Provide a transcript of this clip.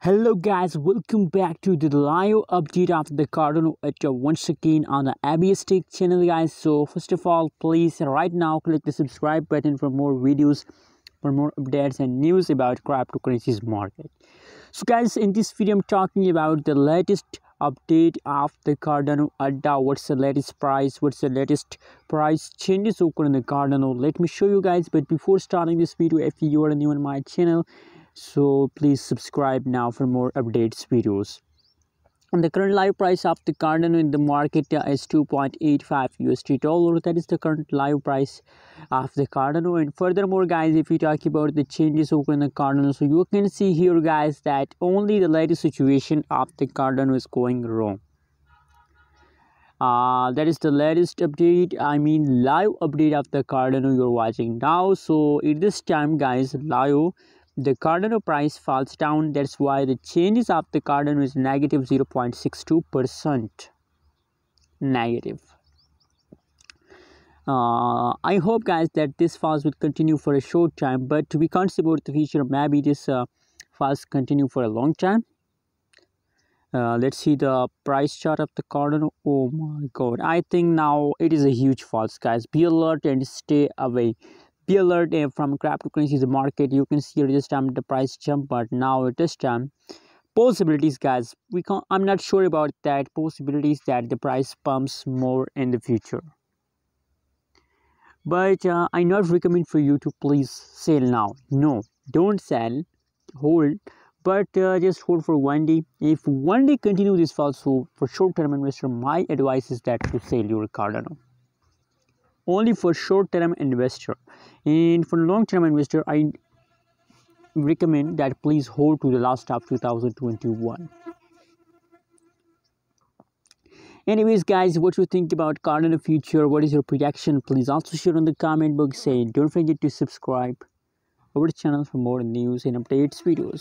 Hello guys, welcome back to the live update of the Cardano once again on the ABS Tech channel guys. So first of all, please right now click the subscribe button for more videos, for more updates and news about cryptocurrencies market. So guys, in this video I'm talking about the latest update of the Cardano ADA. What's the latest price, what's the latest price changes occur in the Cardano. Let me show you guys, but before starting this video, if you are new on my channel, so please subscribe now for more updates videos. And the current live price of the Cardano in the market is 2.85 USD dollar. That is the current live price of the Cardano. And furthermore guys, if we talk about the changes over in the Cardano, so you can see here guys that only the latest situation of the Cardano is going wrong. That is the latest update, live update of the Cardano you're watching now. So at this time guys, live the Cardano price falls down. That's why the changes of the Cardano is negative 0.62% negative. I hope guys that this falls will continue for a short time, but we can't see about the future. Maybe this falls continue for a long time. Let's see the price chart of the Cardano. Oh my god, I think now it is a huge falls guys. Be alert and stay away. Be alert from cryptocurrencies market. You can see this time the price jump, but now at this time possibilities guys, I'm not sure about that possibilities that the price pumps more in the future, but I not recommend for you to please sell now. No, don't sell, hold, but just hold for 1 day. If 1 day continue this fall, so for short-term investor my advice is that to sell your Cardano. Only for short-term investor, and for long-term investor I recommend that please hold to the last of 2021. Anyways guys, what you think about Cardano future? What is your projection? Please also share on the comment box. Say don't forget to subscribe our channel for more news and updates videos.